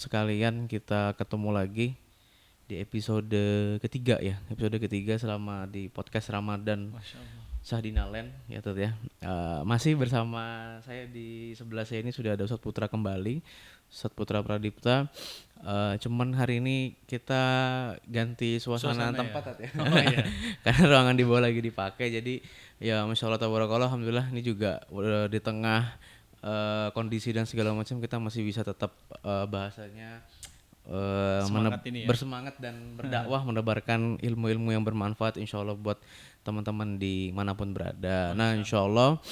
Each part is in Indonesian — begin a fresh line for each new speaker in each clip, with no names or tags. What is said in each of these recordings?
sekalian kita ketemu lagi di episode ketiga ya. Episode ketiga selama di podcast Ramadan
Masya Allah.
Sahdinalen ya Tut ya. Masih bersama saya di sebelah saya ini sudah ada Ustadz Putra kembali, Ustadz Putra Pradipta. Cuman hari ini kita ganti suasana tempat ya.
Oh iya.
Karena ruangan di bawah lagi dipakai, jadi ya Masya Allah tabarakallah, alhamdulillah ini juga udah di tengah kondisi dan segala macam kita masih bisa tetap bahasanya
Semangat ini ya.
bersemangat dan berdakwah, menebarkan ilmu-ilmu yang bermanfaat insya Allah buat teman-teman di manapun berada. Nah insya Allah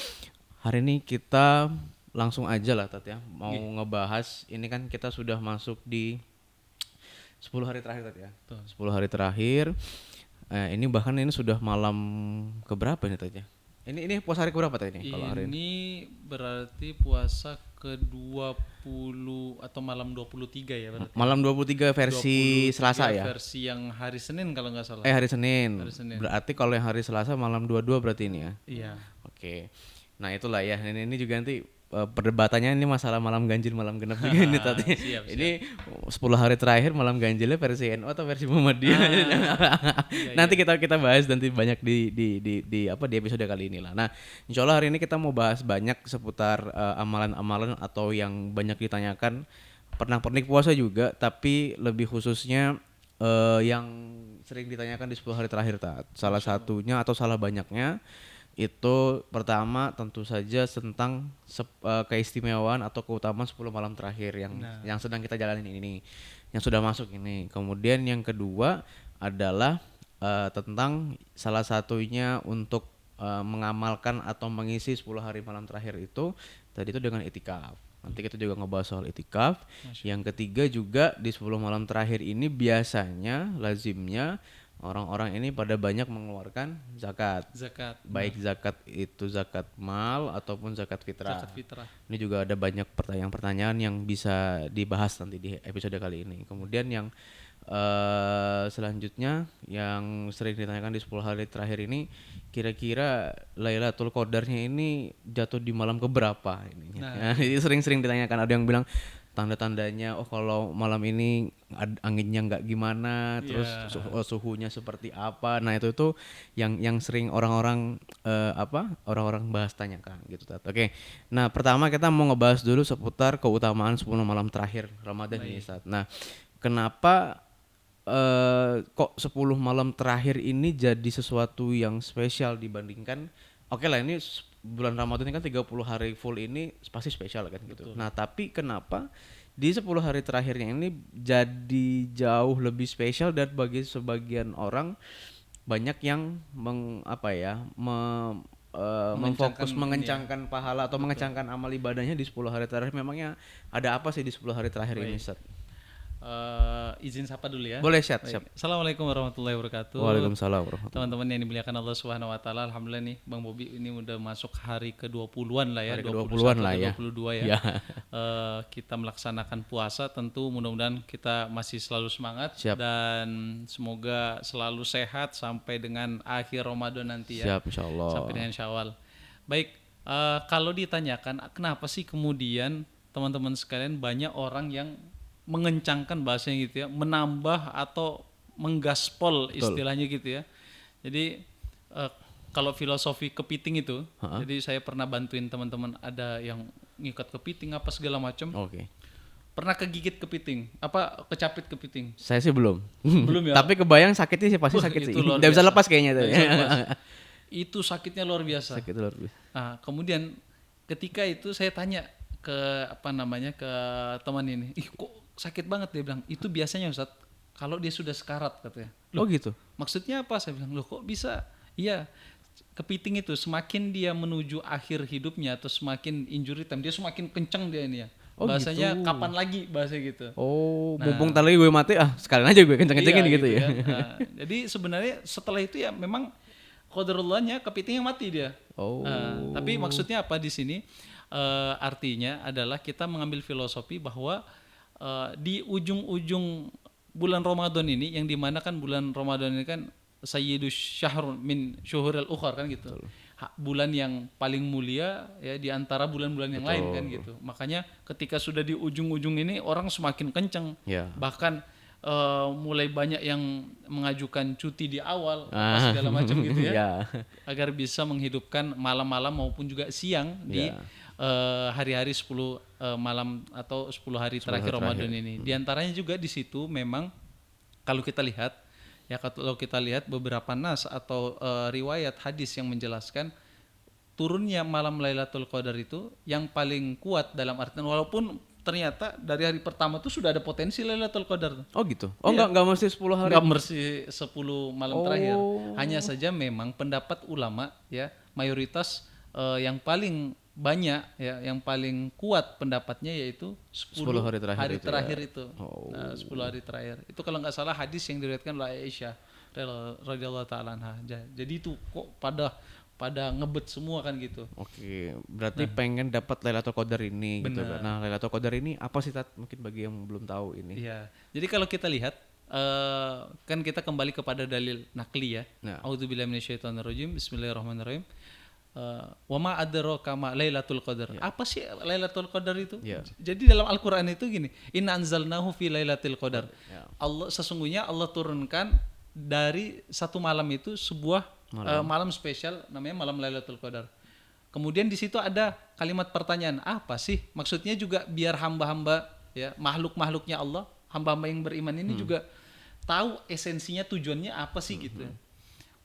hari ini kita langsung aja lah Tat ya, mau ngebahas ini kan kita sudah masuk di 10 hari terakhir Tat ya. 10 hari terakhir. Ini bahkan ini sudah malam keberapa nih Tat ya? Ini puasa hari keberapa Tat ini? Kalau hari
Ini berarti puasa ke-20 atau malam 23 ya berarti.
malam 23 versi
23
Selasa ya?
Versi yang hari Senin kalau nggak salah.
Hari Senin.
Hari Senin.
Berarti kalau yang hari Selasa malam 22 berarti ini ya?
Iya.
Oke. Nah itulah ya, ini juga nanti perdebatannya ini masalah malam ganjil malam genap juga ini tadi.
Siap.
Ini 10 hari terakhir malam ganjilnya versi NU atau versi Muhammadiyah. Nanti kita bahas nanti banyak di episode kali ini lah. Nah, insya Allah hari ini kita mau bahas banyak seputar amalan-amalan atau yang banyak ditanyakan, pernak-pernik puasa juga, tapi lebih khususnya yang sering ditanyakan di 10 hari terakhir salah satunya atau salah banyaknya itu pertama tentu saja tentang keistimewaan atau keutamaan 10 malam terakhir yang sedang kita jalanin ini, yang sudah masuk ini. Kemudian yang kedua adalah tentang salah satunya untuk mengamalkan atau mengisi 10 hari malam terakhir itu tadi itu dengan itikaf. Nanti kita juga ngebahas soal itikaf. Yang ketiga juga di 10 malam terakhir ini biasanya lazimnya orang-orang ini pada banyak mengeluarkan zakat. Baik zakat itu zakat mal ataupun zakat fitrah. Ini juga ada banyak pertanyaan-pertanyaan yang bisa dibahas nanti di episode kali ini. Kemudian yang selanjutnya yang sering ditanyakan di 10 hari terakhir ini, kira-kira Lailatul Qadarnya ini jatuh di malam keberapa ininya. Ini sering-sering ditanyakan, ada yang bilang tanda-tandanya kalau malam ini anginnya nggak gimana, terus suhunya seperti apa. Nah itu yang sering orang-orang bahas tanyakan gitu Tat. Oke. Nah pertama kita mau ngebahas dulu seputar keutamaan 10 malam terakhir Ramadan ini Tat. Nah kenapa kok 10 malam terakhir ini jadi sesuatu yang spesial dibandingkan lah ini bulan Ramadan ini kan 30 hari full ini pasti spesial kan gitu. Betul. Nah tapi kenapa di 10 hari terakhirnya ini jadi jauh lebih spesial, dan bagi sebagian orang banyak yang memfokus mengencangkan pahala atau mengencangkan amal ibadahnya di 10 hari terakhir. Memangnya ada apa sih di 10 hari terakhir ini Ustaz?
Izin sapa dulu ya.
Boleh siap.
Assalamualaikum warahmatullahi wabarakatuh.
Waalaikumsalam warahmatullahi.
Teman-teman yang dimuliakan Allah Subhanahu wa taala, alhamdulillah nih Bang Bobi ini udah masuk hari ke-20-an lah ya,
hari ke-20-an lah ya.
22 ya. Kita melaksanakan puasa, tentu mudah-mudahan kita masih selalu semangat. Siap. Dan semoga selalu sehat sampai dengan akhir Ramadan nanti ya.
Siap insyaallah.
Sampai dengan Syawal. Baik, kalau ditanyakan kenapa sih kemudian teman-teman sekalian banyak orang yang mengencangkan bahasanya gitu ya, menambah atau menggaspol istilahnya gitu ya. Jadi kalau filosofi kepiting itu, jadi saya pernah bantuin teman-teman ada yang ngikat kepiting apa segala macam.
Oke.
Pernah kegigit kepiting, kecapit kepiting?
Saya sih belum.
Belum ya.
Tapi kebayang sakitnya sih, pasti sakit sih. Nggak bisa lepas kayaknya tuh.
Itu sakitnya luar biasa. Nah, kemudian ketika itu saya tanya ke ke teman ini, kok sakit banget, dia bilang itu biasanya Ustaz kalau dia sudah sekarat katanya.
Oh gitu.
Maksudnya apa? Saya bilang loh kok bisa? Iya, kepiting itu semakin dia menuju akhir hidupnya atau semakin injury time dia semakin kencang dia ini ya. Bahasanya gitu. Kapan lagi bahasa gitu.
Mumpung tadi gue mati sekalian aja gue kenceng-kencengin gitu ya.
Nah, jadi sebenarnya setelah itu ya memang qadarullahnya kepitingnya mati dia. Tapi maksudnya apa di sini? Artinya adalah kita mengambil filosofi bahwa di ujung-ujung bulan Ramadan ini, yang dimana kan bulan Ramadan ini kan sayyidus syahr min syuhuril ukhar kan gitu. bulan yang paling mulia ya di antara bulan-bulan yang lain kan gitu. Makanya ketika sudah di ujung-ujung ini orang semakin kenceng.
Ya.
Bahkan mulai banyak yang mengajukan cuti di awal apa segala macam gitu ya.
Ya.
Agar bisa menghidupkan malam-malam maupun juga siang di hari-hari 10 malam atau 10 hari terakhir Ramadan ini. Di antaranya juga di situ memang kalau kita lihat beberapa nas atau riwayat hadis yang menjelaskan turunnya malam Lailatul Qadar itu yang paling kuat dalam artian walaupun ternyata dari hari pertama tuh sudah ada potensi Lailatul Qadar.
Oh gitu. Oh enggak mesti 10 hari.
Enggak mesti 10 malam terakhir. Hanya saja memang pendapat ulama ya mayoritas yang paling banyak ya yang paling kuat pendapatnya yaitu 10 hari terakhir itu. Nah, 10 hari terakhir. Itu kalau nggak salah hadis yang diriwayatkan oleh Aisyah radhiyallahu taala anha. Jadi itu kok pada ngebet semua kan gitu.
Oke, berarti pengen dapat Lailatul Qadar ini gitu kan. Nah, Lailatul Qadar ini apa sih Tat? Mungkin bagi yang belum tahu ini.
Iya. Jadi kalau kita lihat kan kita kembali kepada dalil nakli ya. A'udzubillahi minasyaitonirrajim. Bismillahirrahmanirrahim. Wa ma adraka ma Lailatul Qadar. Apa sih Lailatul Qadar itu? Jadi dalam Al-Qur'an itu gini, inna anzalnahu fi Lailatul Qadar. Sesungguhnya Allah turunkan dari satu malam itu sebuah malam spesial namanya malam Lailatul Qadar. Kemudian di situ ada kalimat pertanyaan, apa sih? Maksudnya juga biar hamba-hamba ya, makhluk-makhluknya Allah, hamba-hamba yang beriman ini juga tahu esensinya tujuannya apa sih gitu.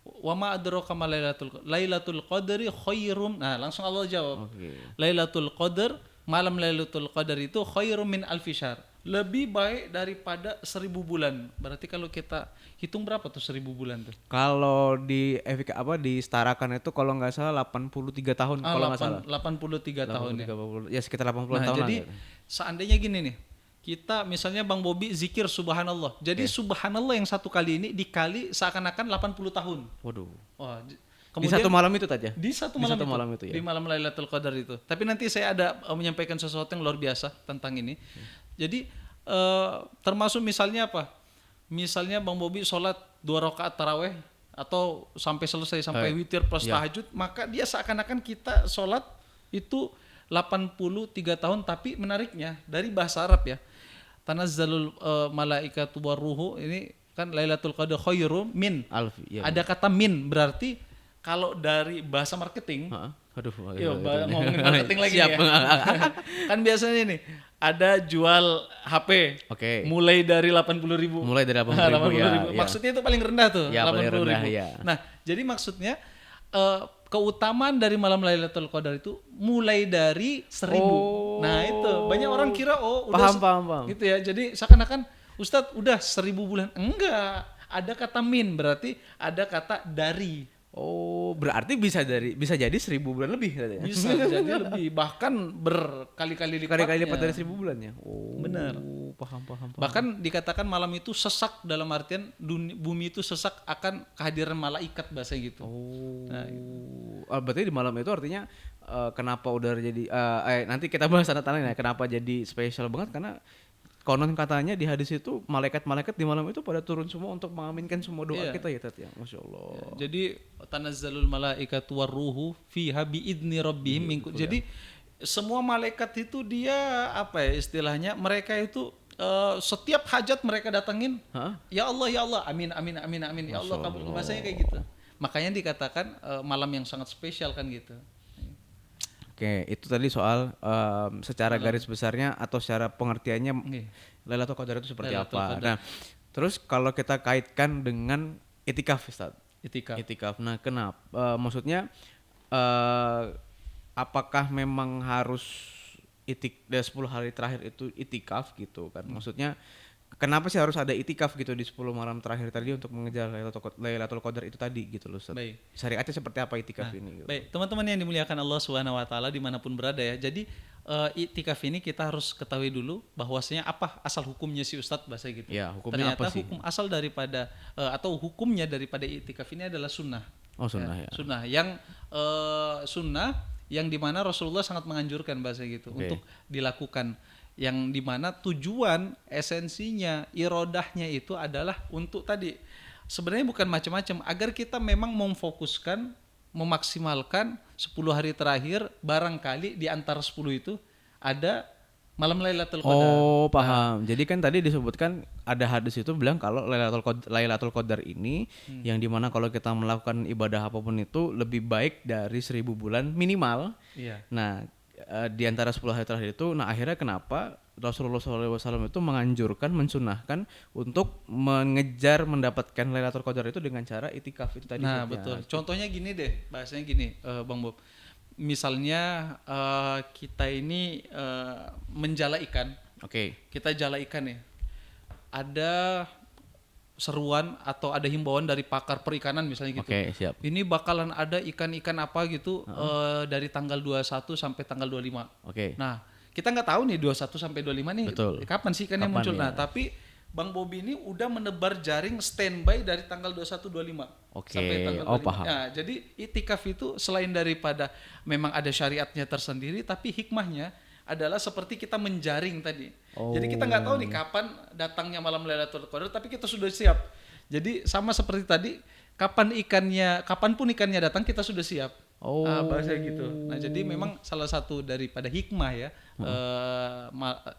Wa ma adraka ma Lailatul Qadri khairum. Nah, langsung Allah jawab. Lailatul Qadar, malam Lailatul Qadar itu khairum min alfi syahr. Lebih baik daripada 1000 bulan. Berarti kalau kita hitung berapa tuh 1000 bulan tuh?
Kalau di disetarakan itu kalau nggak salah 83 tahun kalau nggak salah.
83 tahun ya.
Ya sekitar 80 tahun
jadi seandainya gini nih. Kita misalnya Bang Bobi zikir subhanallah. Jadi subhanallah yang satu kali ini dikali seakan-akan 80 tahun.
Waduh.
Kemudian,
di satu malam itu Tad ya?
Di satu malam itu ya. Di malam Lailatul Qadar itu. Tapi nanti saya ada menyampaikan sesuatu yang luar biasa tentang ini. Jadi termasuk misalnya apa? Misalnya Bang Bobi sholat 2 rakaat taraweh atau sampai selesai sampai witir plus tahajud, maka dia seakan-akan kita sholat itu 83 tahun. Tapi menariknya dari bahasa Arab ya, tanazzalul malaikatu warruhu, ini kan Lailatul Qadar khairum min alfi. Ada kata min, berarti kalau dari bahasa marketing, ngomongin marketing lagi ya. Kan biasanya nih ada jual HP, mulai dari 80.000.
Mulai dari 80.000.
Maksudnya itu paling rendah tuh, 80.000.
Ya.
Nah, jadi maksudnya keutamaan dari malam Lailatul Qadar itu mulai dari 1000. Nah itu banyak orang kira udah
paham.
Gitu ya. Jadi seakan-akan Ustadz udah 1000 bulan. Enggak, ada kata min, berarti ada kata dari.
Berarti bisa jadi 1000 bulan lebih katanya.
Bisa jadi lebih, bahkan berkali-kali
lipat dari 1000 bulan ya.
Benar.
Paham.
Bahkan dikatakan malam itu sesak, dalam artian bumi itu sesak akan kehadiran malaikat, bahasa gitu.
Berarti di malam itu artinya kenapa udah jadi nanti kita bahas tanda-tandanya kenapa jadi spesial banget, karena konon katanya di hadis itu malaikat-malaikat di malam itu pada turun semua untuk mengaminkan semua doa kita ya Tat ya. Masya Allah.
Jadi tanazzalul malaikatu warruhu fiha biidzni rabbihim min. Jadi semua malaikat itu dia apa ya istilahnya, mereka itu setiap hajat mereka datangin, ya Allah, amin, ya Allah kabul, bahasanya kayak gitu. Makanya dikatakan malam yang sangat spesial kan gitu.
Oke, itu tadi soal secara garis besarnya atau secara pengertiannya Lailatul Qadar itu seperti apa. Nah, terus kalau kita kaitkan dengan itikaf, Ustaz. Itikaf. Nah, kenapa? Maksudnya apakah memang harus 10 hari terakhir itu itikaf gitu kan? Maksudnya kenapa sih harus ada itikaf gitu di 10 malam terakhir tadi untuk mengejar Lailatul Qadar itu tadi gitu loh Ustaz.
Baik.
Syariatnya seperti apa itikaf ini? Gitu.
Baik, teman-teman yang dimuliakan Allah Subhanahu wa taala dimanapun berada ya. Jadi itikaf ini kita harus ketahui dulu bahwasanya apa asal hukumnya si Ustadz, bahasa gitu.
Ya, hukumnya
ternyata
apa sih?
Hukum asal daripada atau hukumnya daripada itikaf ini adalah sunnah.
Sunnah ya.
Sunnah yang dimana Rasulullah sangat menganjurkan, bahasa gitu, untuk dilakukan, yang dimana tujuan esensinya irodahnya itu adalah untuk tadi sebenarnya bukan macam-macam, agar kita memang memfokuskan memaksimalkan 10 hari terakhir, barangkali di antara 10 itu ada malam Lailatul Qadar.
Oh, paham. Jadi kan tadi disebutkan ada hadis itu bilang kalau Lailatul Qadar ini yang dimana kalau kita melakukan ibadah apapun itu lebih baik dari 1000 bulan minimal.
Iya.
Nah, di antara 10 hari terakhir itu, nah akhirnya kenapa Rasulullah SAW itu menganjurkan, mensunahkan untuk mengejar mendapatkan Lailatul Qadar itu dengan cara itikaf itu tadi.
Nah, betul. Contohnya gini deh, bahasanya gini, Bang Bob. Misalnya kita ini menjala ikan.
Oke.
Kita jala ikan ya. Ada seruan atau ada himbauan dari pakar perikanan misalnya gitu.
Oke, siap.
Ini bakalan ada ikan-ikan apa gitu dari tanggal 21 sampai tanggal 25.
Oke.
Nah, kita nggak tahu nih 21 sampai 25 nih
Betul.
kapan sih ikannya
Kapan
muncul.
ya?
Nah, tapi Bang Bobi ini udah menebar jaring standby dari tanggal 21 25
Oke.
sampai tanggal 25.
Oh, paham.
Nah, jadi itikaf itu selain daripada memang ada syariatnya tersendiri, tapi hikmahnya adalah seperti kita menjaring tadi. Jadi kita nggak tahu nih kapan datangnya malam Lailatul Qadar, tapi kita sudah siap. Jadi sama seperti tadi, kapanpun ikannya datang kita sudah siap. Bahasa gitu. Nah, jadi memang salah satu daripada hikmah ya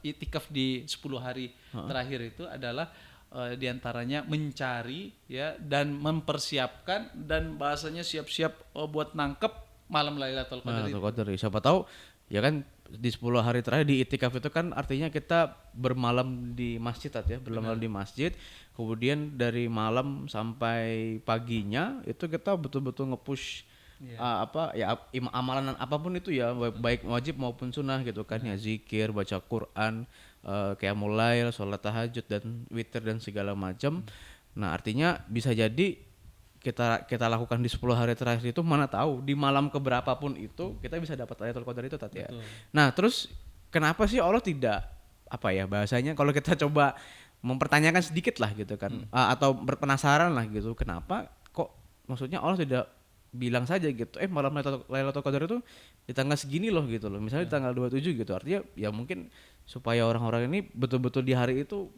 itikaf di 10 hari terakhir itu adalah diantaranya mencari ya dan mempersiapkan dan bahasanya siap-siap buat nangkep malam Lailatul Qadar.
Lailatul Qadar. Siapa tahu ya kan di 10 hari terakhir di itikaf itu kan artinya kita bermalam di masjid ya, bermalam di masjid. Kemudian dari malam sampai paginya itu kita betul-betul nge-push amalan apapun itu ya, baik wajib maupun sunnah gitu kan ya, zikir, baca Quran, qiyamul lail, sholat tahajud dan witir dan segala macam. Nah, artinya bisa jadi kita lakukan di 10 hari terakhir itu, mana tahu di malam keberapa pun itu kita bisa dapat Lailatul Qadar itu tadi ya. Nah, terus kenapa sih Allah tidak bahasanya kalau kita coba mempertanyakan sedikit lah gitu kan, atau berpenasaran lah gitu, kenapa kok maksudnya Allah tidak bilang saja gitu, malam Lailatul Qadar itu di tanggal segini loh gitu loh, misalnya di tanggal 27 gitu. Artinya ya mungkin supaya orang-orang ini betul-betul di hari itu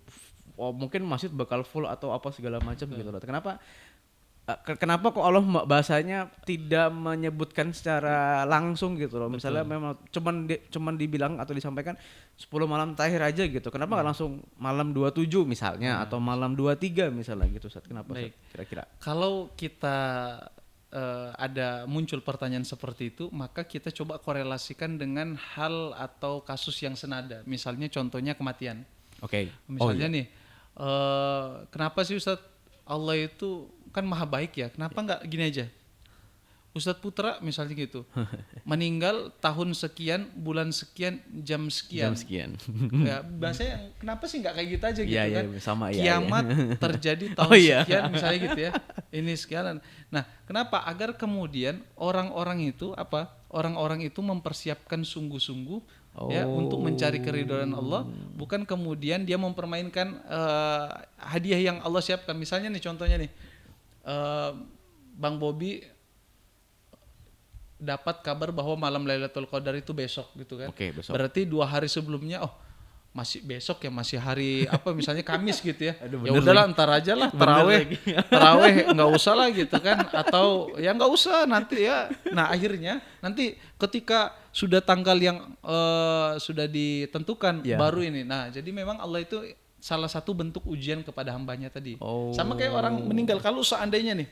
mungkin masjid bakal full atau apa segala macam gitu loh. Kenapa kok Allah bahasanya tidak menyebutkan secara langsung gitu loh. Misalnya memang cuman dibilang atau disampaikan 10 malam terakhir aja gitu. Kenapa nggak langsung malam 27 misalnya atau malam 23 misalnya gitu, Ustaz? Kenapa Ustaz, kira-kira?
Kalau kita ada muncul pertanyaan seperti itu, maka kita coba korelasikan dengan hal atau kasus yang senada. Misalnya contohnya kematian.
Oke.
Misalnya nih, kenapa sih Ustadz Allah itu kan maha baik ya, kenapa nggak gini aja, Ustadz Putra misalnya gitu, meninggal tahun sekian, bulan sekian, jam sekian. Ya, bahasanya kenapa sih nggak kayak gitu aja gitu kan?
Sama,
kiamat terjadi tahun sekian misalnya gitu ya, ini sekian. Nah, kenapa? Agar kemudian orang-orang itu mempersiapkan sungguh-sungguh ya untuk mencari keridhaan Allah, bukan kemudian dia mempermainkan hadiah yang Allah siapkan. Misalnya nih contohnya nih, Bang Bobi dapat kabar bahwa malam Lailatul Qadar itu besok gitu kan.
Besok.
Berarti 2 hari sebelumnya masih besok ya, masih hari misalnya Kamis gitu ya. Ya udahlah ntar aja lah taraweh nggak usah lah gitu kan, atau ya nggak usah nanti ya. Nah, akhirnya nanti ketika sudah tanggal yang sudah ditentukan baru ini. Nah, jadi memang Allah itu salah satu bentuk ujian kepada hambanya tadi. Sama kayak orang meninggal, kalau seandainya nih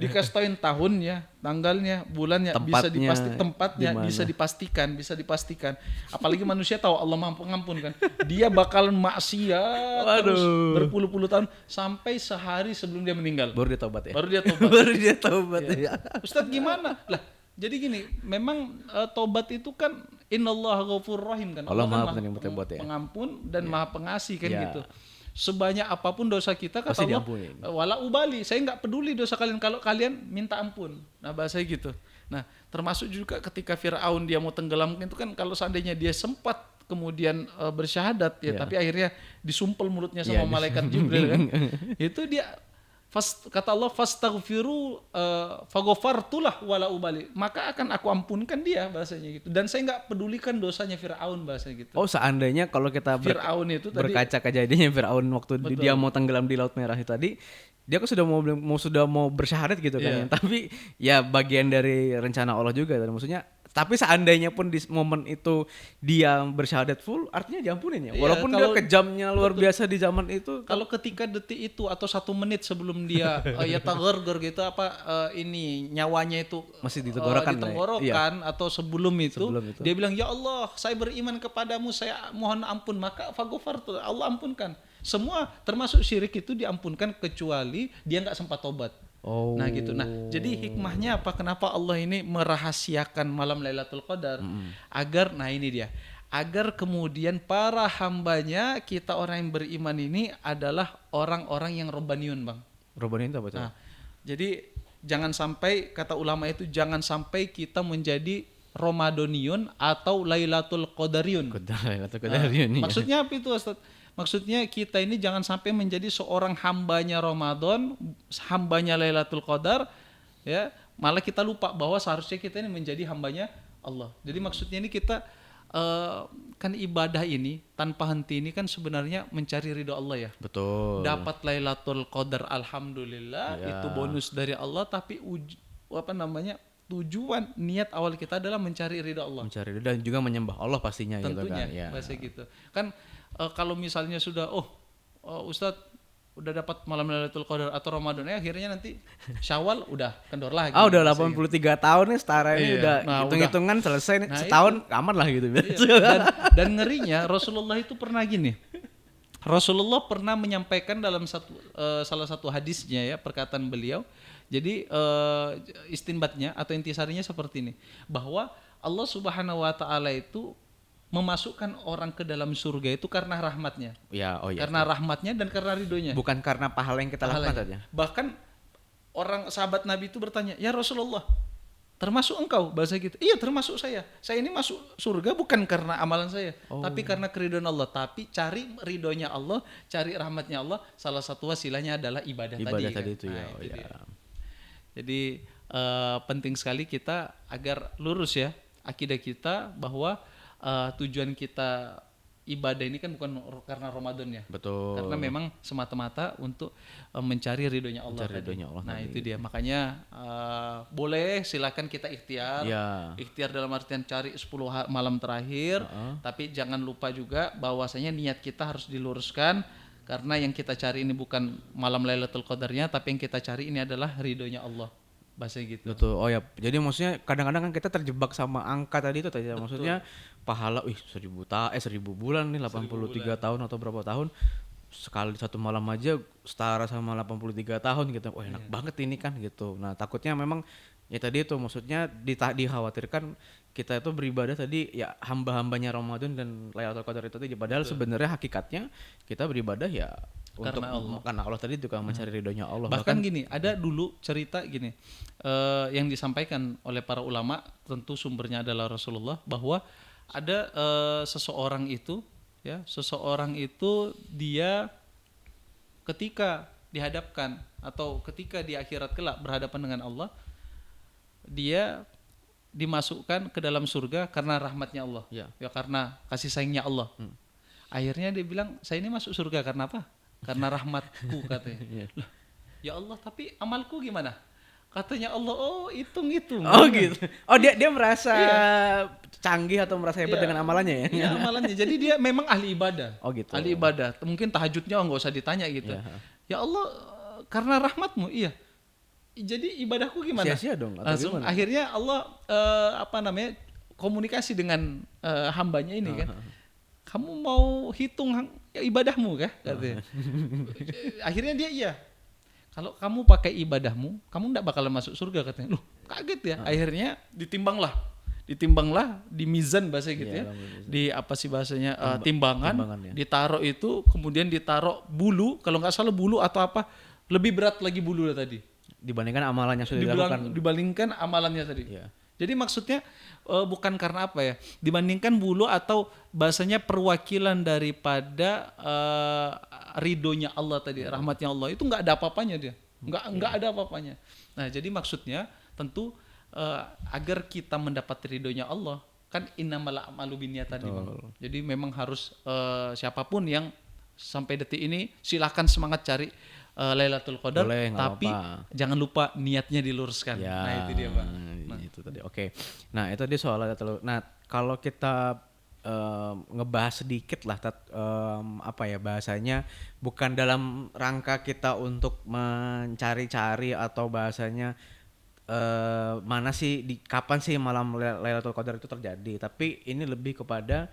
dikasih tauin tahunnya, tanggalnya, bulannya, tempatnya bisa dipastikan. Apalagi manusia tahu Allah mampu ngampun kan. Dia bakalan maksiat terus berpuluh-puluh tahun sampai sehari sebelum dia meninggal.
Baru dia taubat ya.
Baru dia taubat ya. Ustadz gimana? Lah, jadi gini, memang taubat itu kan innallaha ghafurur rahim kan.
Allah
kan
maha
pengampun dan maha pengasih kan gitu. Sebanyak apapun dosa kita kata Allah, wala ubali, saya nggak peduli dosa kalian kalau kalian minta ampun. Nah, bahasa gitu. Nah, termasuk juga ketika Fir'aun dia mau tenggelam itu kan, kalau seandainya dia sempat kemudian bersyahadat ya, tapi akhirnya disumpel mulutnya sama malaikat Jibril kan. Itu dia kata Allah, fastaghfiru fagofartulah wala ubali, maka akan aku ampunkan dia, bahasanya gitu. Dan saya nggak pedulikan dosanya Fir'aun, bahasanya gitu.
Seandainya kalau kita
Fir'aun itu
berkaca kejadiannya Fir'aun waktu dia mau tenggelam di Laut Merah itu tadi, dia kan sudah mau bersyahadat gitu kan.
Iya.
Tapi ya bagian dari rencana Allah juga dan maksudnya tapi seandainya pun di momen itu dia bersyahadat full artinya diampunin ya.
Iya,
Walaupun dia
kalau-
kejamnya luar biasa di zaman itu.
Kalau ketika detik itu atau 1 menit sebelum dia ya tagerger gitu ini nyawanya itu
Masih ditenggorokan lah ya.
ditenggorokan atau sebelum itu,
Sebelum itu.
dia bilang ya Allah saya beriman kepadamu, saya mohon ampun, maka faghfartu, Allah ampunkan. Semua termasuk syirik itu diampunkan kecuali dia nggak sempat tobat.
Oh.
Nah gitu. Nah jadi hikmahnya apa? Kenapa Allah ini merahasiakan malam Lailatul Qadar? Agar, nah ini dia, agar kemudian para hambanya, kita orang yang beriman ini adalah orang-orang yang robbaniun, Bang.
Robani itu apa tuh?
Nah, jadi jangan sampai, kata ulama itu, jangan sampai kita menjadi Ramadaniun atau Lailatul Qadariun. Maksudnya apa itu, Ustaz? Maksudnya kita ini jangan sampai menjadi seorang hambanya Ramadan, hambanya Lailatul Qadar, ya. Malah kita lupa bahwa seharusnya kita ini menjadi hambanya Allah. Jadi maksudnya ini kita kan ibadah ini tanpa henti ini kan sebenarnya mencari ridho Allah ya.
Betul.
Dapat Lailatul Qadar, alhamdulillah,
Ya.
itu bonus dari Allah, tapi tujuan niat awal kita adalah mencari ridho Allah.
Mencari dan juga menyembah Allah pastinya gitu
Tentunya
kan. Ya.
bahasa gitu. Kan kalau misalnya sudah Ustadz udah dapat malam Lailatul Qadar atau Ramadan, akhirnya nanti Syawal udah kendor lagi.
Udah
bahasa
83 tahun nih setara ini
Iya.
udah
Nah,
hitung-hitungan selesai nih.
Nah,
Setahun aman lah gitu.
Iya. Dan ngerinya Rasulullah itu pernah gini. Rasulullah pernah menyampaikan dalam salah satu hadisnya ya, perkataan beliau. Jadi istinbatnya atau intisarinya seperti ini, bahwa Allah Subhanahu wa taala itu memasukkan orang ke dalam surga itu karena rahmatnya.
Ya, oh ya.
Karena rahmatnya dan karena ridhonya.
Bukan karena pahala yang kita lakukan saja.
Bahkan orang sahabat Nabi itu bertanya, "Ya Rasulullah, termasuk engkau?" Bahasa gitu. "Iya, termasuk saya. Saya ini masuk surga bukan karena amalan saya, tapi karena keridhaan Allah. Tapi cari ridhonya Allah, cari rahmatnya Allah, salah satu wasilahnya adalah ibadah tadi."
Tadi
kan?
itu ya.
Nah,
Oh,
itu
ya.
dia. Jadi penting sekali kita agar lurus ya akidah kita, bahwa tujuan kita ibadah ini kan bukan karena Ramadan ya.
Betul.
Karena memang semata-mata untuk mencari ridhonya Allah.
Mencari ridhonya Allah
Nah
tadi.
itu dia. Makanya boleh silakan kita ikhtiar.
Ya.
Ikhtiar dalam artian cari 10 malam terakhir. Tapi jangan lupa juga bahwasanya niat kita harus diluruskan. Karena yang kita cari ini bukan malam Lailatul Qadarnya, tapi yang kita cari ini adalah ridhonya Allah. Bahasa gitu.
Betul. Oh ya, jadi maksudnya kadang-kadang kan kita terjebak sama angka tadi itu tadi. Maksudnya pahala 1000 bulan nih 83 tahun atau berapa tahun sekali satu malam aja setara sama 83 tahun gitu. Wah, enak banget ini kan gitu. Nah, takutnya memang ya tadi itu maksudnya dikhawatirkan kita itu beribadah tadi ya hamba-hambanya Ramadan dan Lailatul Qadar itu tadi, padahal sebenarnya hakikatnya kita beribadah ya karena Allah tadi juga mencari ridhonya Allah.
Bahkan gini, ada dulu cerita gini yang disampaikan oleh para ulama, tentu sumbernya adalah Rasulullah, bahwa ada seseorang itu dia ketika dihadapkan atau ketika di akhirat kelak berhadapan dengan Allah, dia dimasukkan ke dalam surga karena rahmatnya Allah, ya karena kasih sayangnya Allah. Akhirnya dia bilang, saya ini masuk surga karena apa? Karena rahmatku, katanya. Loh, ya Allah, tapi amalku gimana? Katanya Allah, hitung.
Oh gitu. Oh dia merasa canggih atau merasa hebat dengan amalannya ya?
Iya, amalannya. Jadi dia memang ahli ibadah.
Oh gitu.
Ahli ibadah. Mungkin tahajudnya nggak usah ditanya gitu. Ya Allah, karena rahmatmu, iya. Jadi ibadahku gimana?
Sia-sia dong atau
Langsung
gimana?
akhirnya Allah komunikasi dengan hambanya ini kan. Kamu mau hitung ibadahmu kah? Katanya. Akhirnya dia iya. Kalau kamu pakai ibadahmu, kamu enggak bakalan masuk surga, katanya. Loh, kaget ya. Akhirnya ditimbanglah di mizan bahasa gitu ya. Di apa sih bahasanya? Timbangan
ya.
ditaruh itu, kemudian ditaruh bulu, kalau nggak salah bulu atau apa, lebih berat lagi bulu tadi.
Dibandingkan amalannya sudah dilakukan.
Dibandingkan amalannya tadi.
Ya.
Jadi maksudnya bukan karena apa ya? Dibandingkan bulu atau bahasanya perwakilan daripada ridhonya Allah tadi, rahmatnya Allah, itu nggak ada apa-apanya dia. Nggak ada apa-apanya. Nah, jadi maksudnya tentu agar kita mendapat ridhonya Allah, kan innamal a'malu binniyat tadi, Bang. Jadi memang harus siapapun yang sampai detik ini silahkan semangat cari Lailatul Qadar,
Boleh, nggak
tapi
apa-apa.
jangan lupa niatnya diluruskan.
Ya,
Nah, itu dia, Bang. Nah,
itu tadi. Oke. Nah, itu dia soal Nah, kalau kita ngebahas sedikit lah, apa ya bahasanya, bukan dalam rangka kita untuk mencari-cari atau bahasanya mana sih kapan sih malam Lailatul Qadar itu terjadi, tapi ini lebih kepada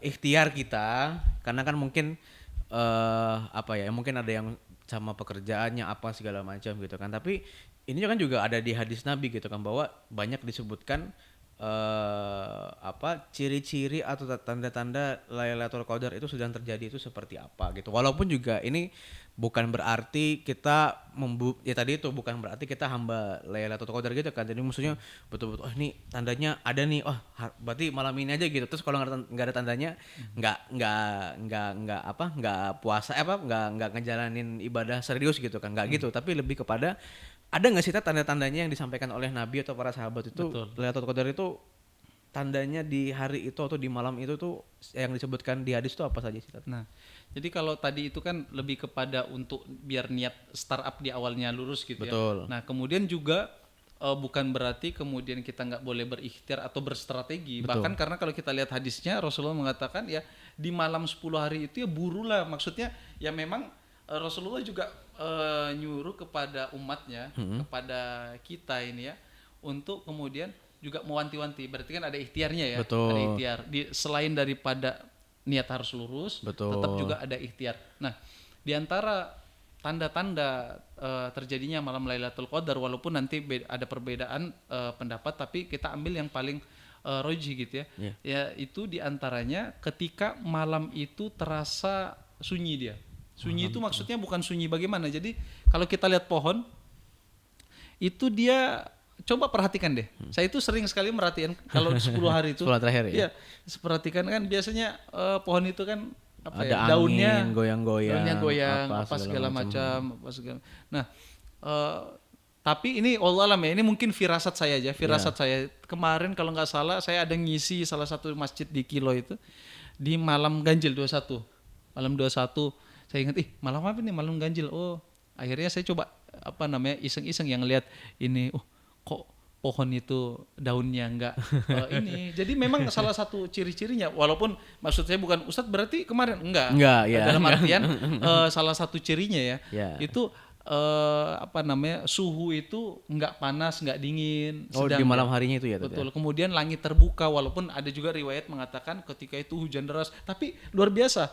ikhtiar kita, karena kan mungkin apa ya, mungkin ada yang sama pekerjaannya apa segala macam gitu kan, tapi ini kan juga ada di hadis Nabi gitu kan, bahwa banyak disebutkan apa ciri-ciri atau tanda-tanda Lailatul Qadar itu sedang terjadi itu seperti apa gitu. Walaupun juga ini bukan berarti kita ya tadi itu bukan berarti kita hamba Lailatul Qadar gitu kan. Jadi maksudnya betul-betul oh ini tandanya ada nih. Oh berarti malam ini aja gitu. Terus kalau nggak ada tandanya nggak puasa nggak ngejalanin ibadah serius gitu kan. Nggak gitu, tapi lebih kepada ada nggak sih tanda-tandanya yang disampaikan oleh Nabi atau para sahabat itu?
betul.
Lailatul Qadar itu tandanya di hari itu atau di malam itu tuh yang disebutkan di hadis itu apa saja sih?
Nah, jadi kalau tadi itu kan lebih kepada untuk biar niat startup di awalnya lurus gitu
Betul.
ya. Nah, kemudian juga bukan berarti kemudian kita nggak boleh berikhtiar atau berstrategi.
Betul.
Bahkan karena kalau kita lihat hadisnya, Rasulullah mengatakan ya di malam 10 hari itu ya burulah. Maksudnya ya memang Rasulullah juga nyuruh kepada umatnya, kepada kita ini ya, untuk kemudian juga mewanti-wanti. Berarti kan ada ikhtiarnya ya.
Betul.
Ada ikhtiar. Selain daripada niat harus lurus,
Betul.
tetap juga ada ikhtiar. Nah, di antara tanda-tanda terjadinya malam Lailatul Qadar, walaupun nanti ada perbedaan pendapat, tapi kita ambil yang paling roji gitu ya.
Yeah.
Ya itu diantaranya ketika malam itu terasa sunyi dia. Sunyi itu maksudnya bukan sunyi bagaimana. Jadi kalau kita lihat pohon itu dia, coba perhatikan deh. Saya itu sering sekali merhatiin kalau 10 hari itu.
10 terakhir ya.
Iya, perhatikan kan biasanya pohon itu kan apa
Ada
ya,
angin,
daunnya
goyang-goyang,
apa segala macam. Nah, tapi ini Allah alam ya, ini mungkin firasat saya aja, saya. Kemarin kalau nggak salah saya ada ngisi salah satu masjid di Kilo itu di malam ganjil 21. Malam 21 saya ingat, malam apa nih, malam ganjil. Oh, akhirnya saya coba apa namanya iseng-iseng yang lihat ini, kok pohon itu daunnya enggak ini. Jadi memang salah satu ciri-cirinya, walaupun maksud saya bukan Ustadz berarti kemarin enggak
ya.
dalam artian salah satu cirinya ya,
itu
apa namanya, suhu itu enggak panas enggak dingin,
sedang di malam harinya itu ya.
Betul. Kemudian langit terbuka, walaupun ada juga riwayat mengatakan ketika itu hujan deras, tapi luar biasa.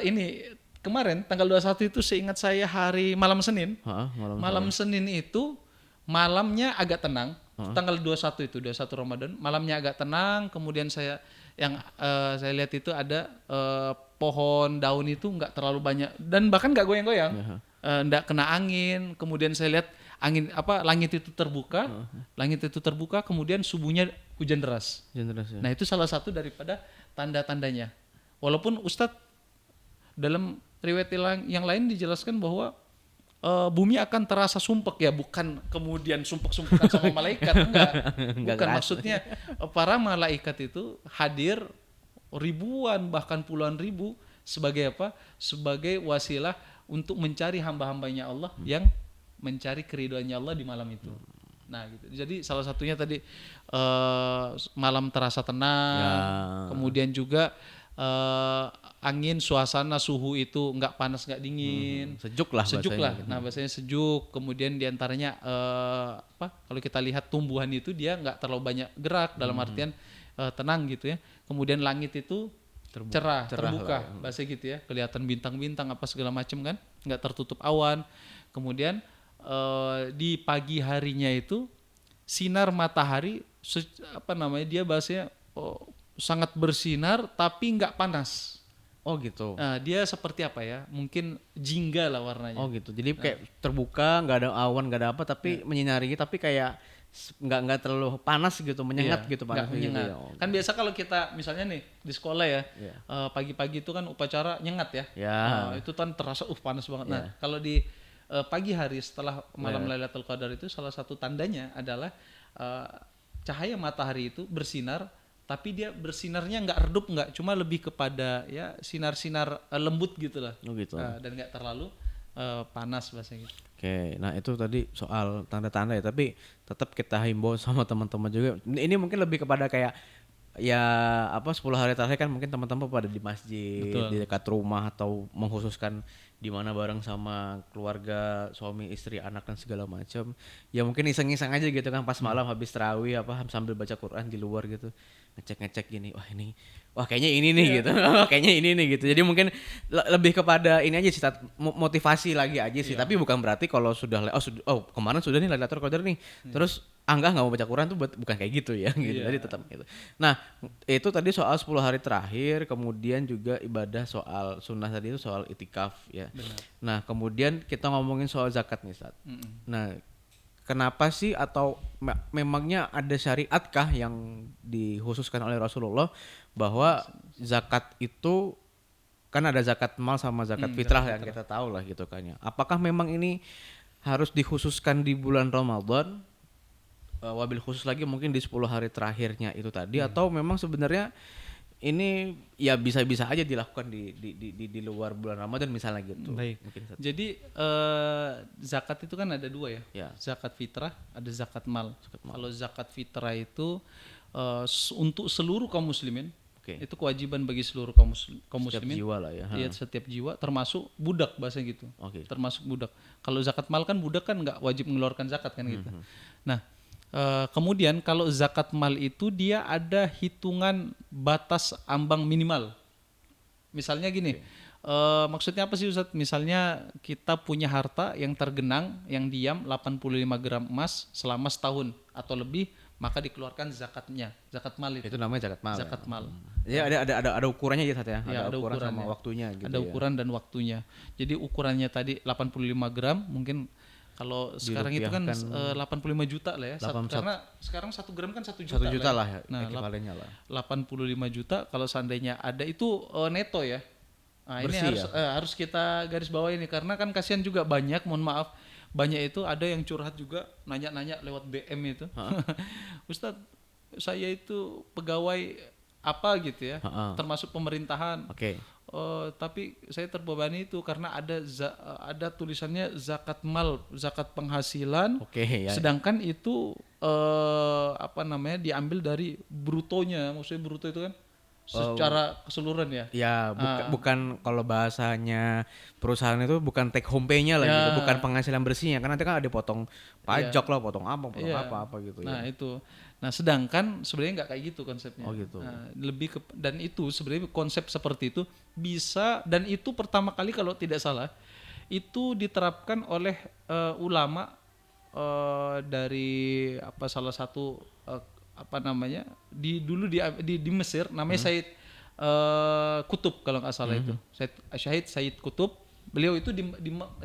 Ini kemarin tanggal 21 itu seingat saya hari malam Senin. Malam Senin itu malamnya agak tenang. Tanggal 21 itu 21 Ramadan, malamnya agak tenang. Kemudian saya lihat itu ada pohon daun itu nggak terlalu banyak dan bahkan nggak goyang-goyang, nggak kena angin. Kemudian saya lihat langit itu terbuka, kemudian subuhnya hujan deras. Ya. Nah itu salah satu daripada tanda-tandanya. Walaupun Ustadz dalam riwayat yang lain dijelaskan bahwa bumi akan terasa sumpek ya, bukan kemudian sumpek-sumpekan sama malaikat, enggak. Bukan, maksudnya para malaikat itu hadir ribuan bahkan puluhan ribu sebagai apa? Sebagai wasilah untuk mencari hamba-hambanya Allah yang mencari keridhaannya Allah di malam itu. Nah gitu. Jadi salah satunya tadi malam terasa tenang, kemudian juga angin, suasana, suhu itu nggak panas nggak dingin, sejuk lah. Nah bahasanya sejuk. Kemudian diantaranya kalau kita lihat tumbuhan itu dia nggak terlalu banyak gerak, dalam artian tenang gitu ya. Kemudian langit itu cerah terbuka, bahasa gitu ya, kelihatan bintang-bintang apa segala macam kan, nggak tertutup awan. Kemudian di pagi harinya itu sinar matahari dia bahasanya sangat bersinar tapi nggak panas.
Oh gitu.
Nah, dia seperti apa ya? Mungkin jingga lah warnanya.
Oh gitu. Jadi kayak terbuka, nggak ada awan, nggak ada apa, tapi menyinari, tapi kayak nggak terlalu panas gitu, menyengat gitu panas gitu.
Ya. Kan biasa kalau kita misalnya nih di sekolah ya, pagi-pagi itu kan upacara nyengat ya. Itu kan terasa panas banget. Nah, kalau di pagi hari setelah malam Lailatul Qadar itu salah satu tandanya adalah cahaya matahari itu bersinar tapi dia bersinarnya nggak redup, nggak, cuma lebih kepada ya sinar-sinar lembut gitu lah.
Oh gitu.
Dan nggak terlalu panas bahasanya gitu.
Oke, nah itu tadi soal tanda-tanda ya, tapi tetap kita himbau sama teman-teman juga. Ini mungkin lebih kepada kayak ya apa 10 hari terakhir kan mungkin teman-teman pada di masjid,
Betul.
di dekat rumah atau mengkhususkan di mana bareng sama keluarga, suami, istri, anak dan segala macam. Ya mungkin iseng-iseng aja gitu kan pas malam habis tarawih apa sambil baca Quran di luar gitu. Ngecek-ngecek gini, wah kayaknya ini nih gitu. Kayaknya ini nih gitu. Jadi mungkin lebih kepada ini aja sih motivasi lagi aja sih, tapi bukan berarti kalau sudah kemarin sudah nih Lailatul Qadar nih. Terus nggak mau baca Quran tuh bukan kayak gitu ya gitu. Jadi tetap gitu. Nah, itu tadi soal 10 hari terakhir, kemudian juga ibadah soal sunnah tadi itu soal itikaf ya.
Benar.
Nah, kemudian kita ngomongin soal zakat nih, Ustaz. Nah, kenapa sih atau memangnya ada syariatkah yang dikhususkan oleh Rasulullah bahwa zakat itu kan ada zakat mal sama zakat fitrah yang kita tahu lah gitu kan ya. Apakah memang ini harus dikhususkan di bulan Ramadan? Wabil khusus lagi mungkin di 10 hari terakhirnya itu tadi atau memang sebenarnya ini ya bisa-bisa aja dilakukan di luar bulan Ramadan misalnya gitu.
Baik.
Mungkin
Jadi zakat itu kan ada dua ya.
Ya.
Zakat fitrah, ada zakat mal.
Zakat mal.
Kalau zakat fitrah itu untuk seluruh kaum muslimin,
Oke.
itu kewajiban bagi seluruh kaum
Setiap
muslimin.
jiwa lah ya.
Iya, setiap jiwa, termasuk budak bahasa gitu.
Oke.
Termasuk budak. Kalau zakat mal kan budak kan nggak wajib mengeluarkan zakat kan gitu. Nah, kemudian kalau zakat mal itu dia ada hitungan batas ambang minimal. Misalnya gini, maksudnya apa sih Ustadz? Misalnya kita punya harta yang tergenang, yang diam 85 gram emas selama setahun atau lebih, maka dikeluarkan zakatnya, zakat mal itu.
Itu namanya zakat mal.
Zakat mal.
Ya ada ukurannya ya Sat ya.
Ya,
Ada ukuran sama
ukurannya.
waktunya gitu.
Ada
ya.
ukuran dan waktunya. Jadi ukurannya tadi 85 gram, mungkin kalau sekarang itu kan 85 juta lah ya. Karena sekarang 1 gram kan 1 juta.
1 juta lah ya,
Nah,
ekivalennya lah.
85 juta kalau seandainya ada itu neto ya. Nah, ini
Bersih
harus kita garis bawah ini karena kan kasihan juga banyak, mohon maaf, banyak itu ada yang curhat juga nanya-nanya lewat BM itu. Ustadz, saya itu pegawai apa gitu ya, termasuk pemerintahan.
Oke.
Tapi saya terbebani itu karena ada tulisannya zakat mal, zakat penghasilan.
Oke, ya.
Sedangkan itu diambil dari brutonya, maksudnya bruto itu kan secara keseluruhan ya.
Ya, bukan kalau bahasanya perusahaan itu bukan take home pay-nya lah gitu, bukan penghasilan bersihnya. Kan nanti kan ada potong pajak lah, potong apa gitu ya.
Nah, itu. Nah, sedangkan sebenarnya nggak kayak gitu konsepnya.
Oh gitu.
Nah, dan itu sebenarnya konsep seperti itu bisa, dan itu pertama kali kalau tidak salah itu diterapkan oleh ulama dari salah satu dulu di Mesir namanya Said Kutub kalau nggak salah itu. Said Kutub. Beliau itu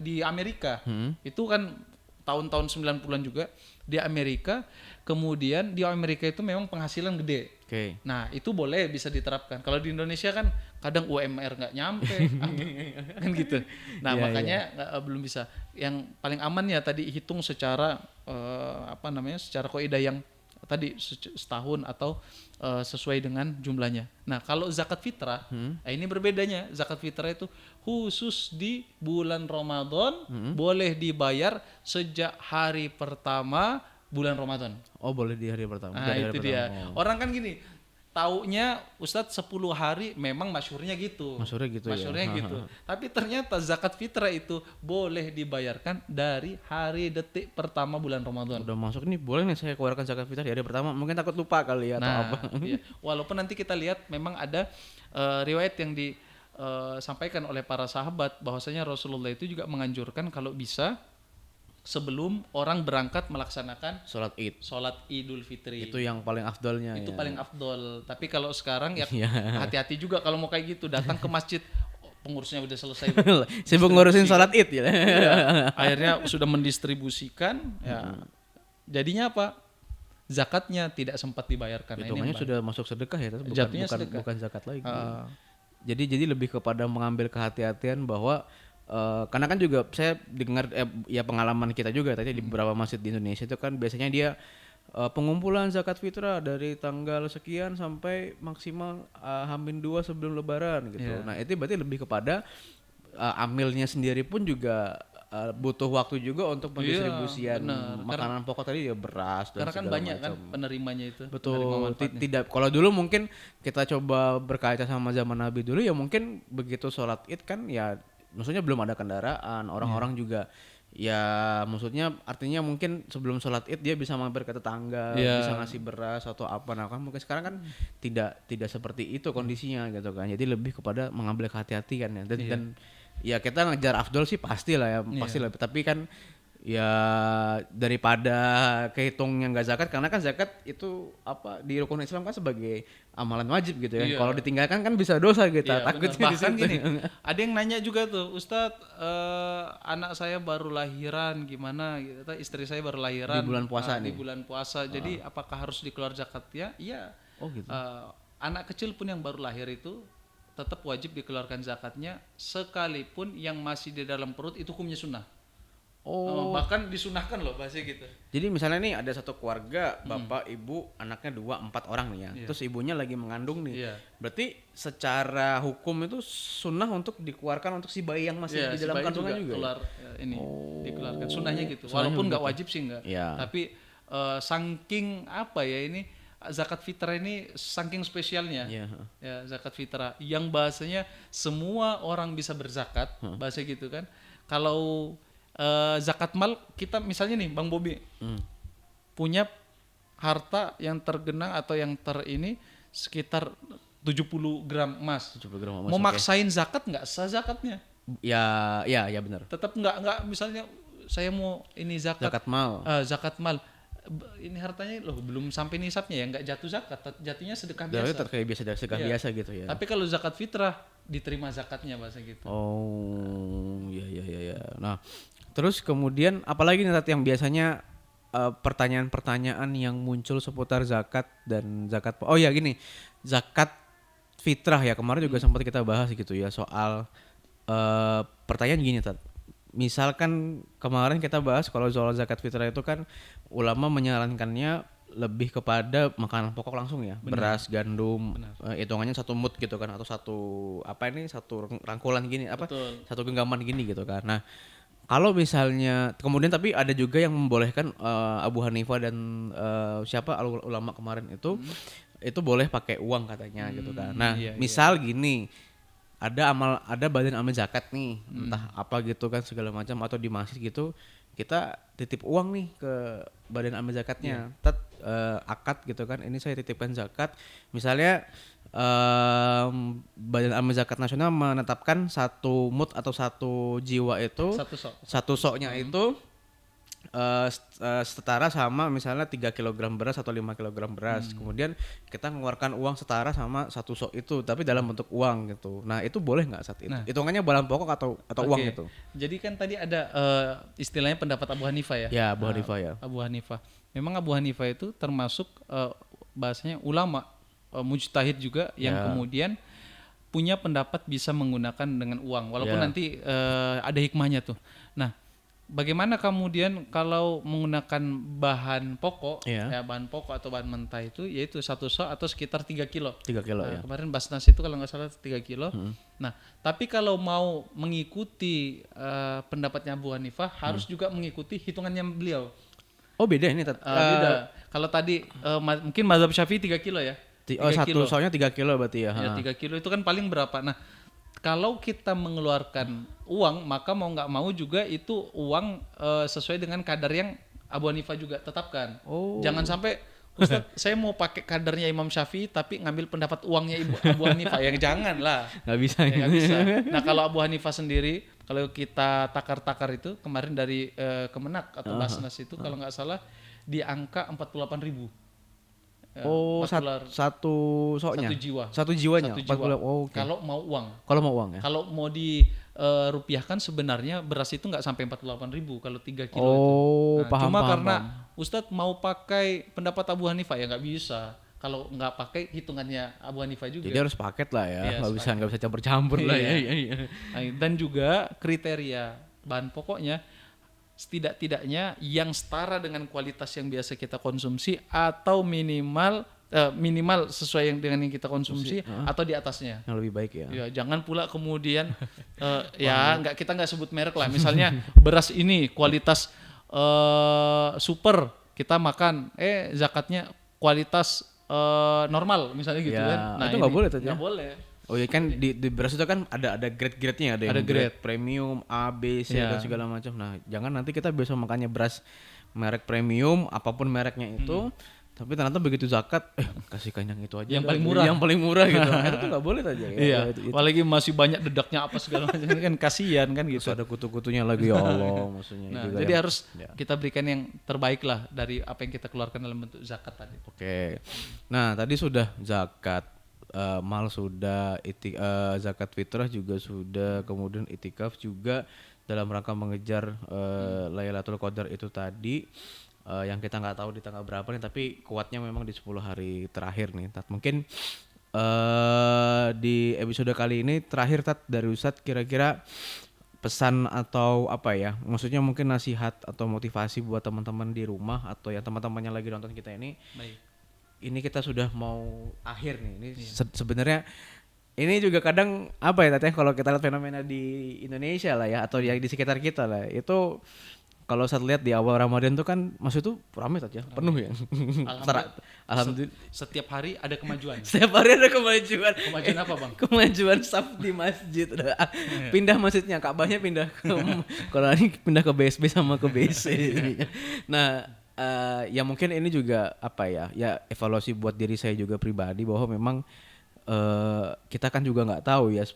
di Amerika. Itu kan tahun-tahun 90-an juga di Amerika. Kemudian di Amerika itu memang penghasilan gede.
Oke.
Nah, itu boleh bisa diterapkan. Kalau di Indonesia kan kadang UMR nggak nyampe, kan gitu. Nah, makanya belum bisa. Yang paling aman ya tadi hitung secara secara kaidah yang tadi setahun atau sesuai dengan jumlahnya. Nah, kalau zakat fitrah, ini berbedanya. Zakat fitrah itu khusus di bulan Ramadan, boleh dibayar sejak hari pertama bulan Ramadan.
Oh, boleh di hari pertama.
Nah, itu dia. Orang kan gini, taunya Ustadz 10 hari memang masyhurnya gitu. Masyhurnya gitu. Tapi ternyata zakat fitrah itu boleh dibayarkan dari hari detik pertama bulan Ramadan.
Udah masuk nih, boleh nih saya keluarkan zakat fitrah di hari pertama. Mungkin takut lupa kali ya atau apa.
Iya. Walaupun nanti kita lihat memang ada riwayat yang disampaikan oleh para sahabat bahwasanya Rasulullah itu juga menganjurkan kalau bisa sebelum orang berangkat melaksanakan sholat Idul Fitri.
Itu yang paling afdolnya.
Itu paling afdol. Tapi kalau sekarang ya hati-hati juga kalau mau kayak gitu, datang ke masjid pengurusnya udah selesai.
Sibuk ngurusin sholat Id ya.
Akhirnya sudah mendistribusikan ya. Jadinya apa? Zakatnya tidak sempat dibayarkan.
Hitungannya sudah masuk sedekah ya, bukan zakat lagi. Jadi lebih kepada mengambil kehati-hatian bahwa karena kan juga saya dengar ya pengalaman kita juga tadi di beberapa masjid di Indonesia itu kan biasanya dia pengumpulan zakat fitrah dari tanggal sekian sampai maksimal H-2 sebelum lebaran gitu.
Iya.
Nah, itu berarti lebih kepada amilnya sendiri pun juga butuh waktu juga untuk pendistribusian
benar.
makanan pokok tadi ya, beras dan
Karena kan
segala
banyak kan
macam.
penerimanya itu, penerima
Betul,
manfaatnya.
tidak. Kalau dulu mungkin kita coba berkaca sama zaman Nabi dulu ya, mungkin begitu sholat Id kan ya, maksudnya belum ada kendaraan, orang-orang juga ya, maksudnya artinya mungkin sebelum sholat Id dia bisa mampir ke tetangga,
Iya.
bisa ngasih beras atau apa. Nah kan mungkin sekarang kan tidak seperti itu kondisinya gitu kan. Jadi lebih kepada mengambil hati-hati kan ya. Dan ya kita ngejar afdol sih pasti lah ya, pasti lah. Tapi kan ya daripada kehitung yang nggak zakat, karena kan zakat itu apa di rukun Islam kan sebagai amalan wajib gitu ya.
Iya.
Kalau ditinggalkan kan bisa dosa kita.
Iya,
Takutnya
benar.
di
Bahkan
situ.
gini, ada yang nanya juga tuh, Ustadz, anak saya baru lahiran gimana gitu, istri saya baru lahiran
Di bulan puasa
di
nih.
bulan puasa, jadi apakah harus dikeluar zakatnya? Iya.
Oh gitu.
Anak kecil pun yang baru lahir itu tetap wajib dikeluarkan zakatnya, sekalipun yang masih di dalam perut itu hukumnya sunnah. Bahkan disunahkan loh bahasa gitu.
Jadi misalnya nih ada satu keluarga, bapak, ibu, anaknya 2, 4 orang nih ya. Terus ibunya lagi mengandung nih.
Iya.
Berarti secara hukum itu sunnah untuk dikeluarkan untuk si bayi yang masih
Iya,
di
si
dalam
bayi
kandungan
juga
juga.
keluar ini dikeluarkan sunnahnya gitu.
Sunnahnya
Walaupun nggak
begitu.
wajib sih nggak.
Iya.
Tapi saking apa ya ini zakat fitrah ini saking spesialnya.
Iya.
Ya, zakat fitrah yang bahasanya semua orang bisa berzakat, bahasa gitu kan. Kalau zakat mal kita misalnya nih Bang Bobi punya harta yang tergenang atau yang ini sekitar 70 gram emas.
70 gram emas,
Mau
oke.
maksain zakat nggak sah zakatnya.
Ya benar.
Tetap nggak misalnya saya mau ini zakat
Zakat mal.
ini hartanya loh belum sampai nisabnya ya nggak jatuh zakat, jatuhnya sedekah
Berarti
biasa.
kayak biasa sedekah
Iya.
biasa gitu ya.
Tapi kalau zakat fitrah diterima zakatnya bahasa gitu.
Oh, iya. Nah, terus kemudian apalagi nih Tat, yang biasanya pertanyaan-pertanyaan yang muncul seputar zakat dan zakat. Oh ya gini, zakat fitrah ya kemarin juga sempat kita bahas gitu ya soal pertanyaan gini Tat. Misalkan kemarin kita bahas kalau soal zakat fitrah itu kan ulama menyarankannya lebih kepada makanan pokok langsung ya, beras, gandum, hitungannya satu mut gitu kan, atau satu rangkulan gini apa,
Betul.
satu genggaman gini gitu kan. Nah kalau misalnya kemudian tapi ada juga yang membolehkan Abu Hanifah dan siapa ulama kemarin itu boleh pakai uang katanya gitu kan. Nah misal gini, ada badan amal zakat nih, entah apa gitu kan segala macam, atau di masjid gitu kita titip uang nih ke badan amal zakatnya, akad gitu kan, ini saya titipkan zakat, misalnya badan amal zakat nasional menetapkan satu mut atau satu jiwa itu satu soknya itu setara sama misalnya 3 kg beras atau 5 kg beras. Kemudian kita mengeluarkan uang setara sama satu sok itu tapi dalam bentuk uang gitu. Nah, itu boleh nggak saat itu? Hitungannya barang pokok atau uang itu?
Jadi kan tadi ada istilahnya pendapat Abu Hanifah ya.
Ya, Abu Hanifah ya.
Abu Hanifah. Memang Abu Hanifah itu termasuk bahasanya ulama mujtahid juga yang kemudian punya pendapat bisa menggunakan dengan uang walaupun nanti ada hikmahnya tuh. Nah, bagaimana kemudian kalau menggunakan bahan pokok, bahan pokok atau bahan mentah itu yaitu satu sok atau sekitar 3 kilo.
3 kilo ya.
Kemarin Basnas itu kalau nggak salah 3 kilo. Nah, tapi kalau mau mengikuti pendapatnya Abu Hanifah harus juga mengikuti hitungannya beliau.
Oh beda ini.
Beda. Kalau tadi mungkin mazhab Syafi'i 3 kilo ya.
Satu soknya 3 kilo berarti ya.
3 kilo itu kan paling berapa? Nah, kalau kita mengeluarkan uang maka mau nggak mau juga itu uang sesuai dengan kadar yang Abu Hanifah juga tetapkan. Jangan sampai Ustaz saya mau pakai kadarnya Imam Syafi'i tapi ngambil pendapat uangnya Abu Hanifah, yang jangan lah.
Nggak bisa.
Nggak bisa. Nah kalau Abu Hanifah sendiri kalau kita takar-takar itu kemarin dari Kemenak atau Basnas itu kalau nggak salah di angka 48.000.
Satu soknya.
Satu jiwanya.
40. Oh, okay.
Kalau mau uang.
Kalau mau uang ya.
Kalau mau dirupiahkan sebenarnya beras itu nggak sampai 48.000 kalau 3 kilo itu. Nah,
paham.
Cuma karena Ustadz mau pakai pendapat Abu Hanifah ya nggak bisa. Kalau nggak pakai hitungannya Abu Hanifah juga.
Jadi harus paket lah ya.
Iya,
Nggak bisa campur-campur lah ya.
Nah, dan juga kriteria bahan pokoknya setidak-tidaknya yang setara dengan kualitas yang biasa kita konsumsi atau minimal sesuai dengan yang kita konsumsi atau di atasnya.
Yang lebih baik ya.
Ya, jangan pula kemudian kita nggak sebut merek lah. Misalnya beras ini kualitas super kita makan, zakatnya kualitas normal misalnya gitu
Ya,
kan. Nah,
itu nggak boleh tuh,
nggak boleh.
Oh ya kan di beras itu kan ada grade-grade-nya, ada yang grade premium, A, B, C dan segala macam. Nah, jangan nanti kita bisa makannya beras merek premium apapun mereknya itu, tapi ternyata begitu zakat kasihkan yang itu aja.
Yang paling murah.
Yang paling murah gitu. Itu tuh nggak boleh aja ya.
Iya. Apalagi masih banyak dedaknya apa segala macam kan kasihan kan gitu.
Terus ada kutu-kutunya lagi ya Allah maksudnya.
Nah,
juga
jadi harus kita berikan yang terbaik lah dari apa yang kita keluarkan dalam bentuk zakat tadi.
Oke. Nah, tadi sudah zakat, mal sudah, zakat fitrah juga sudah, kemudian itikaf juga dalam rangka mengejar Lailatul Qadar itu tadi, yang kita nggak tahu di tanggal berapa nih, tapi kuatnya memang di 10 hari terakhir nih. Tat, mungkin di episode kali ini terakhir Tat dari Ustadz, kira-kira pesan atau apa ya, maksudnya mungkin nasihat atau motivasi buat teman-teman di rumah atau yang teman-temannya lagi nonton kita ini.
Baik.
Ini kita sudah mau akhir nih. Ini sebenarnya ini juga kadang apa ya Tati, kalau kita lihat fenomena di Indonesia lah ya, atau yang di sekitar kita lah, itu kalau saya lihat di awal Ramadan tuh kan maksud itu ramai Tati ya, penuh ya. Alhamdulillah.
Setiap hari ada kemajuan.
Setiap hari ada kemajuan.
Kemajuan apa bang?
Kemajuan saf di masjid. Pindah masjidnya, Ka'bahnya pindah ke kalau ini pindah ke BSB sama ke BC. Nah, ya mungkin ini juga apa ya evaluasi buat diri saya juga pribadi, bahwa memang kita kan juga nggak tahu ya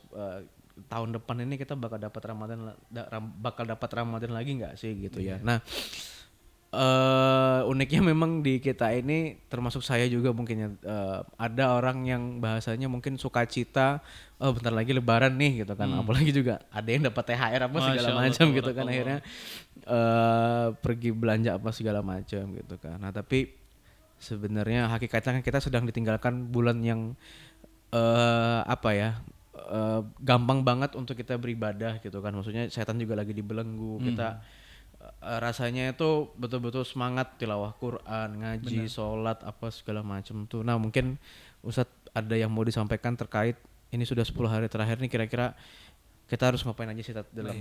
tahun depan ini kita bakal dapat Ramadan lagi nggak sih gitu ya. Nah, uniknya memang di kita ini, termasuk saya juga mungkin ya, ada orang yang bahasanya mungkin sukacita, bentar lagi Lebaran nih gitu kan, apalagi juga ada yang dapat THR apa segala macam gitu kan, akhirnya pergi belanja apa segala macam gitu kan. Nah, tapi sebenarnya hakikatnya kan kita sedang ditinggalkan bulan yang gampang banget untuk kita beribadah gitu kan, maksudnya setan juga lagi dibelenggu, kita rasanya itu betul-betul semangat tilawah Quran, ngaji, sholat apa segala macam tuh. Nah, mungkin Ustadz ada yang mau disampaikan terkait ini sudah 10 hari terakhir nih, kira-kira kita harus ngapain aja sih dalam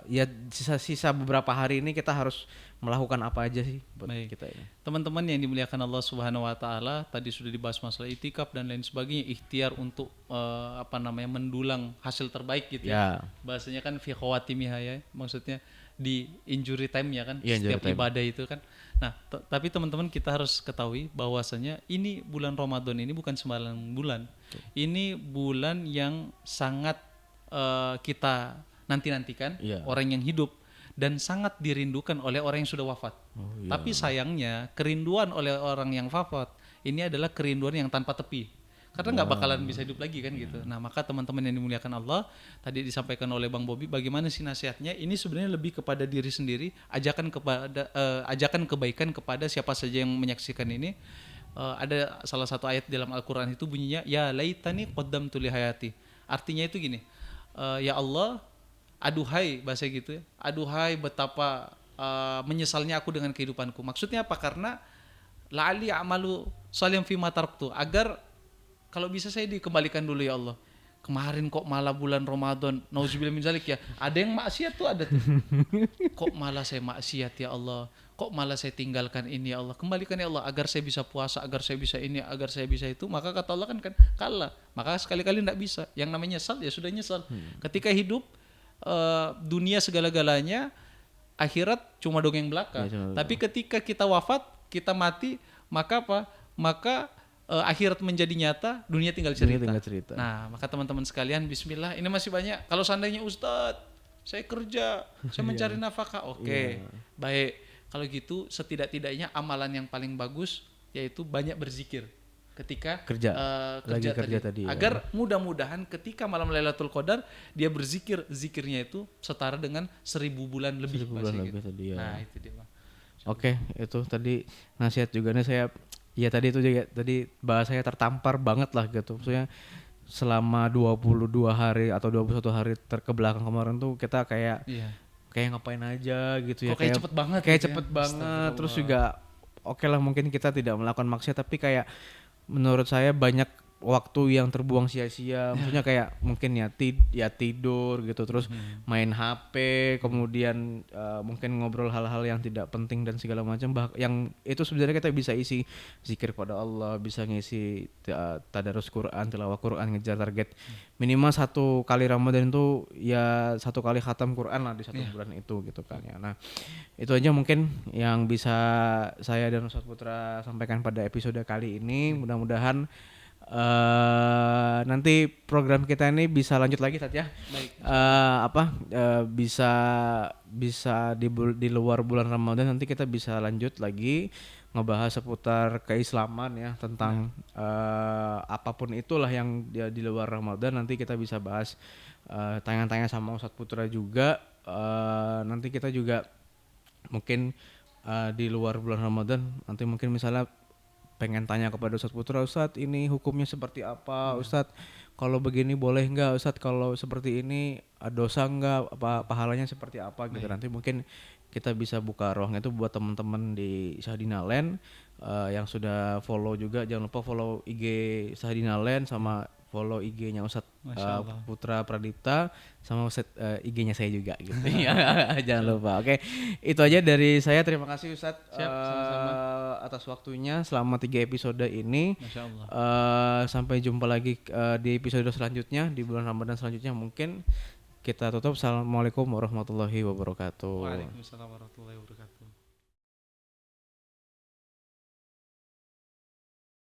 ya sisa beberapa hari ini kita harus melakukan apa aja sih buat kita ini.
Teman-teman yang dimuliakan Allah Subhanahu wa taala, tadi sudah dibahas masalah itikaf dan lain sebagainya, ikhtiar untuk mendulang hasil terbaik gitu ya. Bahasanya kan fi khawatimihha ya, maksudnya di injury time ya kan, setiap ibadah itu kan. Nah, tapi teman-teman kita harus ketahui bahwasanya ini bulan Ramadan ini bukan sembarang bulan. Ini bulan yang sangat kita nanti-nantikan, orang yang hidup, dan sangat dirindukan oleh orang yang sudah wafat. Tapi sayangnya kerinduan oleh orang yang wafat ini adalah kerinduan yang tanpa tepi, karena nggak bakalan bisa hidup lagi kan gitu. Nah, maka teman-teman yang dimuliakan Allah, tadi disampaikan oleh Bang Bobi, bagaimana sih nasihatnya? Ini sebenarnya lebih kepada diri sendiri, ajakan kebaikan kepada siapa saja yang menyaksikan ini. Ada salah satu ayat dalam Al-Quran itu bunyinya, ya laitani qaddamtu li hayati. Artinya itu gini, ya Allah, aduhai, bahasa gitu ya, aduhai betapa menyesalnya aku dengan kehidupanku. Maksudnya apa? Karena la'ali a'malu shalihan fima taraktu, agar kalau bisa saya dikembalikan dulu ya Allah. Kemarin kok malah bulan Ramadan, nauzubillah min zalik ya, ada yang maksiat tuh ada tuh. Kok malah saya maksiat ya Allah, kok malah saya tinggalkan ini ya Allah, kembalikan ya Allah agar saya bisa puasa, agar saya bisa ini, agar saya bisa itu. Maka kata Allah kan kalah, maka sekali-kali tidak bisa. Yang namanya nyesal ya sudah nyesal. Ketika hidup dunia segala-galanya, akhirat cuma dongeng belaka. Tapi ketika kita wafat, kita mati, maka apa? Maka akhirat menjadi nyata, dunia tinggal cerita. Nah, maka teman-teman sekalian, bismillah, ini masih banyak. Kalau seandainya Ustadz, saya kerja, saya mencari nafkah, baik. Kalau gitu, setidak-tidaknya amalan yang paling bagus yaitu banyak berzikir ketika kerja tadi. Agar mudah-mudahan ketika malam Lailatul Qadar dia berzikir, zikirnya itu setara dengan 1000 bulan lebih.
1000 bulan lebih tadi ya.
Nah, itu dia, Bang.
Oke, itu tadi nasihat juga nih saya. Ya tadi itu juga, tadi bahasanya tertampar banget lah gitu. Maksudnya selama 22 hari atau 21 hari kebelakang kemarin tuh kita kayak kayak ngapain aja gitu ya.
Kok kayak cepet banget
Kayak
gitu ya?
cepet banget. Terus juga oke lah mungkin kita tidak melakukan maksiat, tapi kayak menurut saya banyak waktu yang terbuang sia-sia. Maksudnya kayak mungkin ya tidur gitu, terus main HP, kemudian mungkin ngobrol hal-hal yang tidak penting dan segala macam. Yang itu sebenarnya kita bisa isi zikir pada Allah, bisa ngisi tadarus Quran, tilawah Quran, ngejar target minimal 1 kali Ramadan itu ya 1 kali khatam Quran lah di 1 bulan itu gitu kan ya. Nah itu aja mungkin yang bisa saya dan Ustadz Putra sampaikan pada episode kali ini. Mudah-mudahan nanti program kita ini bisa lanjut lagi Tat ya.
Baik.
Bisa di luar bulan Ramadan nanti kita bisa lanjut lagi ngebahas seputar keislaman ya, tentang apapun itulah yang di luar Ramadan. Nanti kita bisa bahas, tanya-tanya sama Ustadz Putra juga. Nanti kita juga mungkin di luar bulan Ramadan nanti mungkin misalnya pengen tanya kepada Ustadz Putra, Ustadz ini hukumnya seperti apa, Ustadz kalau begini boleh nggak, Ustadz kalau seperti ini dosa nggak, apa pahalanya seperti apa gitu. Nanti mungkin kita bisa buka ruang itu buat teman-teman di Sahdina Land yang sudah follow juga. Jangan lupa follow IG Sahdina Land sama follow IG-nya Ustadz Putra Pradipta, sama IG-nya saya juga gitu. Jangan lupa. Oke, itu aja dari saya. Terima kasih Ustadz atas waktunya selama 3 episode ini.
Masya Allah.
Sampai jumpa lagi di episode selanjutnya di bulan Ramadan selanjutnya. Mungkin kita tutup. Assalamualaikum warahmatullahi wabarakatuh.
Waalaikumsalam warahmatullahi wabarakatuh.